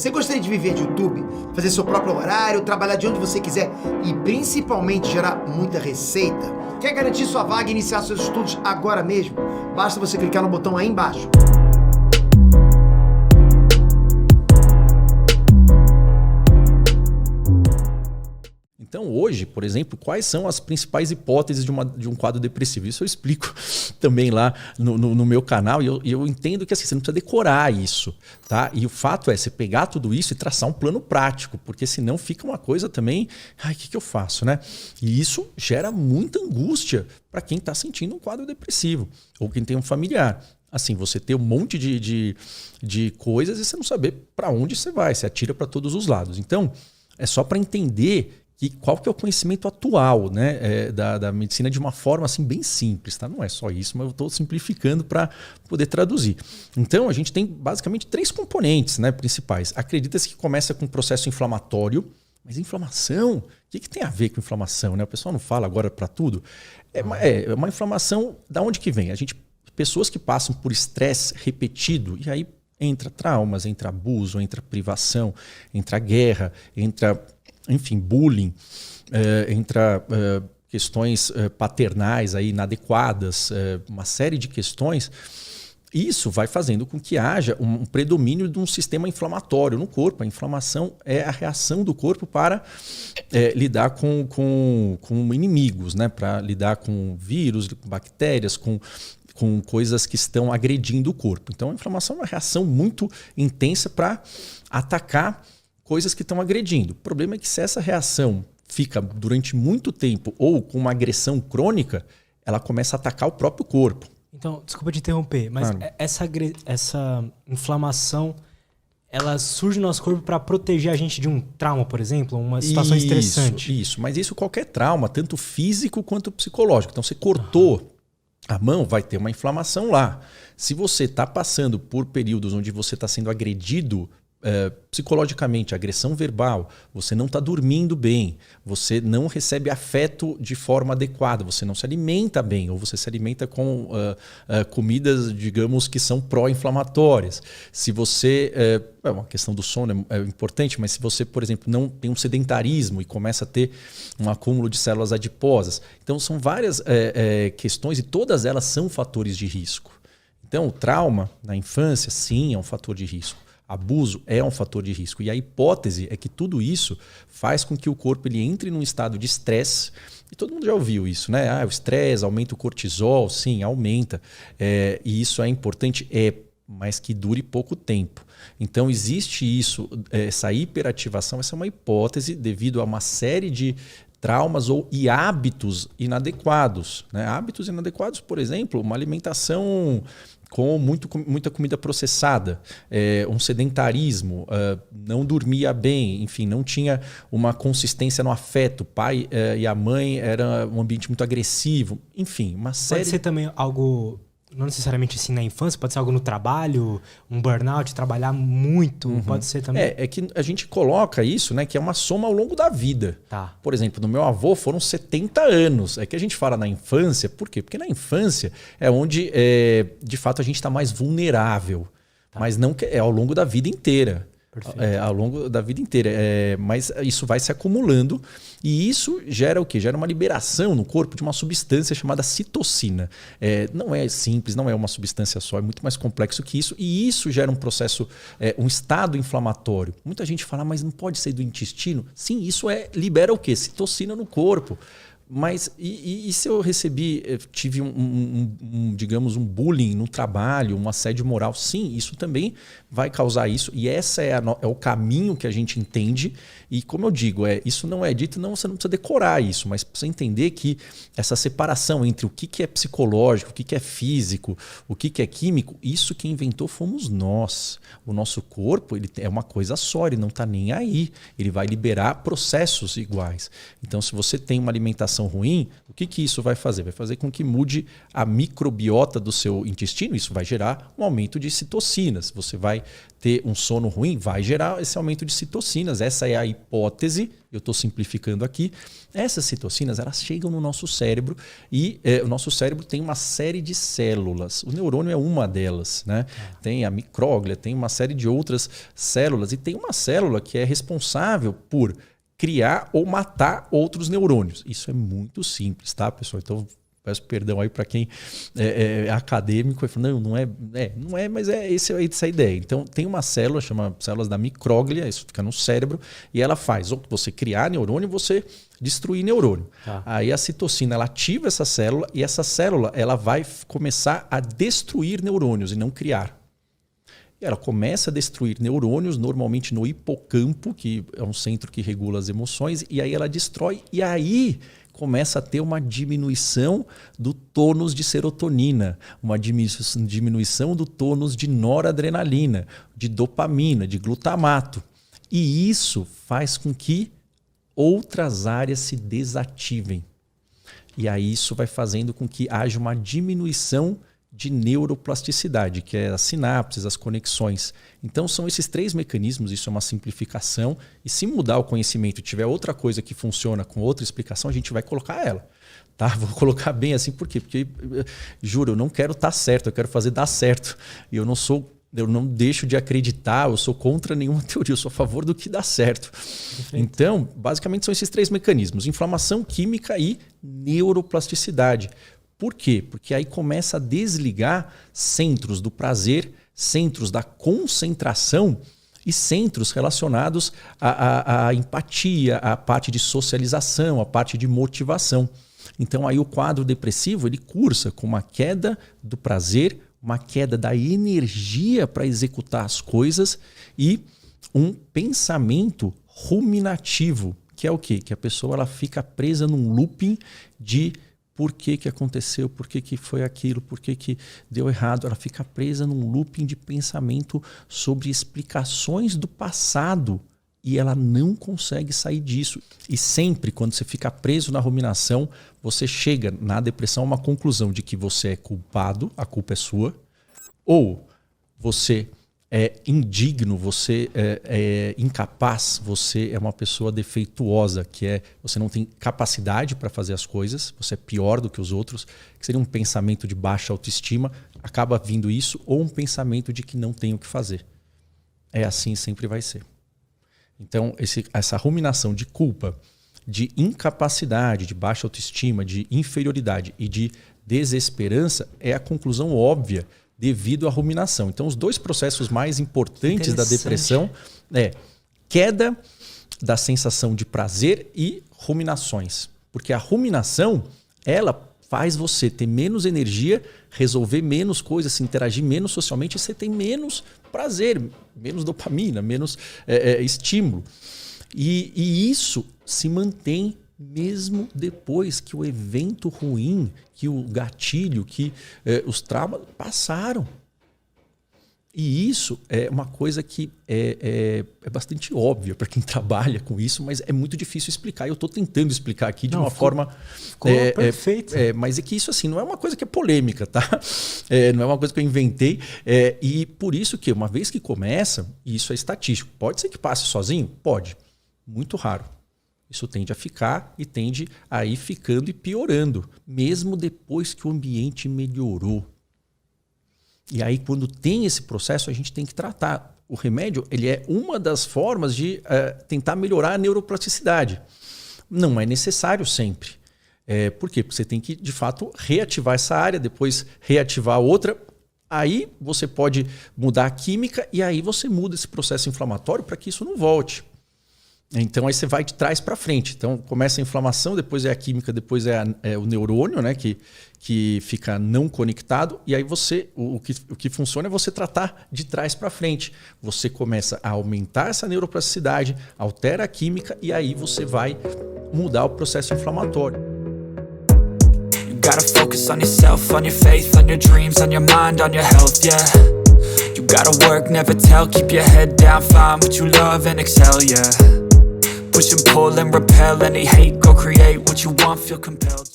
Você gostaria de viver de YouTube, fazer seu próprio horário, trabalhar de onde você quiser e principalmente gerar muita receita? Quer garantir sua vaga e iniciar seus estudos agora mesmo? Basta você clicar no botão aí embaixo. Então hoje, por exemplo, quais são as principais hipóteses de um quadro depressivo? Isso eu explico também lá no meu canal e eu entendo que assim, você não precisa decorar isso. Tá? E o fato é você pegar tudo isso e traçar um plano prático, porque senão fica uma coisa também, ai, o que eu faço? Né? E isso gera muita angústia para quem está sentindo um quadro depressivo ou quem tem um familiar. Assim, você ter um monte de coisas e você não saber para onde você vai, você atira para todos os lados. Então, é só para entender qual que é o conhecimento atual, né, da medicina de uma forma assim, bem simples. Tá? Não é só isso, mas eu estou simplificando para poder traduzir. Então, a gente tem basicamente 3 componentes, né, principais. Acredita-se que começa com um processo inflamatório, mas inflamação, o que tem a ver com inflamação? Né? O pessoal não fala agora para tudo. É uma inflamação, da onde que vem? Pessoas que passam por estresse repetido, e aí entra traumas, entra abuso, entra privação, entra guerra, entra... enfim, bullying, entra questões paternais aí inadequadas, uma série de questões. Isso vai fazendo com que haja um predomínio de um sistema inflamatório no corpo. A inflamação é a reação do corpo para lidar com inimigos, né? Para lidar com vírus, com bactérias, com coisas que estão agredindo o corpo. Então a inflamação é uma reação muito intensa para atacar coisas que estão agredindo. O problema é que se essa reação fica durante muito tempo ou com uma agressão crônica, ela começa a atacar o próprio corpo. Então, desculpa te interromper, mas claro. essa inflamação, ela surge no nosso corpo para proteger a gente de um trauma, por exemplo, uma situação estressante. Isso, mas isso qualquer trauma, tanto físico quanto psicológico. Então você cortou a mão, vai ter uma inflamação lá. Se você está passando por períodos onde você está sendo agredido psicologicamente, agressão verbal, você não está dormindo bem, você não recebe afeto de forma adequada, você não se alimenta bem, ou você se alimenta com comidas, digamos, que são pró-inflamatórias. Se você... uma questão do sono é importante, mas se você, por exemplo, não tem um sedentarismo e começa a ter um acúmulo de células adiposas. Então, são várias questões e todas elas são fatores de risco. Então, o trauma na infância, sim, é um fator de risco. Abuso é um fator de risco. E a hipótese é que tudo isso faz com que o corpo ele entre num estado de estresse. E todo mundo já ouviu isso, né? O estresse aumenta o cortisol, sim, aumenta. E isso é importante, mas que dure pouco tempo. Então existe isso, essa hiperativação, essa é uma hipótese devido a uma série de traumas e hábitos inadequados. Né? Hábitos inadequados, por exemplo, uma alimentação com muita comida processada, um sedentarismo, não dormia bem, enfim, não tinha uma consistência no afeto. O pai e a mãe era um ambiente muito agressivo, enfim, uma série... Pode ser também algo, não necessariamente assim na infância, pode ser algo no trabalho, um burnout, trabalhar muito, pode ser também... É que a gente coloca isso, né, que é uma soma ao longo da vida. Tá. Por exemplo, no meu avô foram 70 anos. É que a gente fala na infância, por quê? Porque na infância é onde, de fato, a gente está mais vulnerável. Tá. Mas não é ao longo da vida inteira. Ao longo da vida inteira. Mas isso vai se acumulando e isso gera o quê? Gera uma liberação no corpo de uma substância chamada citocina. Não é simples, não é uma substância só, é muito mais complexo que isso. E isso gera um processo, um estado inflamatório. Muita gente fala, mas não pode ser do intestino? Sim, isso libera o quê? Citocina no corpo. Mas e se eu tive digamos, um bullying no trabalho, um assédio moral? Sim, isso também vai causar isso. E esse é o caminho que a gente entende. E como eu digo, isso não é dito, não, você não precisa decorar isso, mas precisa entender que essa separação entre o que é psicológico, o que é físico, o que é químico, isso quem inventou fomos nós. O nosso corpo ele é uma coisa só, ele não está nem aí. Ele vai liberar processos iguais. Então, se você tem uma alimentação alimentação ruim, o que isso vai fazer? Vai fazer com que mude a microbiota do seu intestino, isso vai gerar um aumento de citocinas. Você vai ter um sono ruim, vai gerar esse aumento de citocinas. Essa é a hipótese, eu estou simplificando aqui. Essas citocinas, elas chegam no nosso cérebro e o nosso cérebro tem uma série de células. O neurônio é uma delas, né? Tem a micróglia, tem uma série de outras células e tem uma célula que é responsável por criar ou matar outros neurônios. Isso é muito simples, tá, pessoal? Então, peço perdão aí para quem é acadêmico e fala, não é, mas essa é a ideia. Então, tem uma célula, chama células da micróglia, isso fica no cérebro, e ela faz ou você criar neurônio ou você destruir neurônio. Aí a citocina, ela ativa essa célula e essa célula ela vai começar a destruir neurônios e não criar. Ela começa a destruir neurônios, normalmente no hipocampo, que é um centro que regula as emoções, e aí ela destrói, e aí começa a ter uma diminuição do tônus de serotonina, uma diminuição do tônus de noradrenalina, de dopamina, de glutamato. E isso faz com que outras áreas se desativem. E aí isso vai fazendo com que haja uma diminuição de neuroplasticidade, que é as sinapses, as conexões. Então são esses 3 mecanismos, isso é uma simplificação, e se mudar o conhecimento e tiver outra coisa que funciona com outra explicação, a gente vai colocar ela. Tá? Vou colocar bem assim, por quê? Porque, juro, eu não quero estar certo, eu quero fazer dar certo. E eu não deixo de acreditar, eu sou contra nenhuma teoria, eu sou a favor do que dá certo. Perfeito. Então, basicamente são esses 3 mecanismos, inflamação, química e neuroplasticidade. Por quê? Porque aí começa a desligar centros do prazer, centros da concentração e centros relacionados à empatia, à parte de socialização, à parte de motivação. Então aí o quadro depressivo ele cursa com uma queda do prazer, uma queda da energia para executar as coisas e um pensamento ruminativo, que é o quê? Que a pessoa ela fica presa num looping de por que aconteceu, por que foi aquilo, por que deu errado. Ela fica presa num looping de pensamento sobre explicações do passado e ela não consegue sair disso. E sempre quando você fica preso na ruminação, você chega na depressão a uma conclusão de que você é culpado, a culpa é sua, ou você é indigno, você é incapaz, você é uma pessoa defeituosa, você não tem capacidade para fazer as coisas, você é pior do que os outros, que seria um pensamento de baixa autoestima, acaba vindo isso, ou um pensamento de que não tem o que fazer. É assim, sempre vai ser. Então, essa ruminação de culpa, de incapacidade, de baixa autoestima, de inferioridade e de desesperança é a conclusão óbvia devido à ruminação. Então, os 2 processos mais importantes da depressão é queda da sensação de prazer e ruminações. Porque a ruminação, ela faz você ter menos energia, resolver menos coisas, se interagir menos socialmente e você tem menos prazer, menos dopamina, menos estímulo. E isso se mantém mesmo depois que o evento ruim, que o gatilho, que os traumas passaram. E isso é uma coisa que é bastante óbvia para quem trabalha com isso, mas é muito difícil explicar. Eu estou tentando explicar aqui de uma forma... Ficou perfeito. Mas é que isso assim, não é uma coisa que é polêmica, tá? Não é uma coisa que eu inventei. E por isso que uma vez que começa, e isso é estatístico, pode ser que passe sozinho? Pode. Muito raro. Isso tende a ficar e tende a ir ficando e piorando, mesmo depois que o ambiente melhorou. E aí, quando tem esse processo, a gente tem que tratar. O remédio ele é uma das formas de tentar melhorar a neuroplasticidade. Não é necessário sempre. Por quê? Porque você tem que, de fato, reativar essa área, depois reativar a outra. Aí você pode mudar a química e aí você muda esse processo inflamatório para que isso não volte. Então aí você vai de trás para frente. Então começa a inflamação, depois é a química, depois é o neurônio, né, que fica não conectado. E aí o que funciona é você tratar de trás para frente. Você começa a aumentar essa neuroplasticidade, altera a química e aí você vai mudar o processo inflamatório. You gotta focus on yourself, on your faith, on your dreams, on your mind, on your health, yeah. You gotta work, never tell, keep your head down, find what you love and excel, yeah. Push and pull and repel any hate. Go create what you want, feel compelled.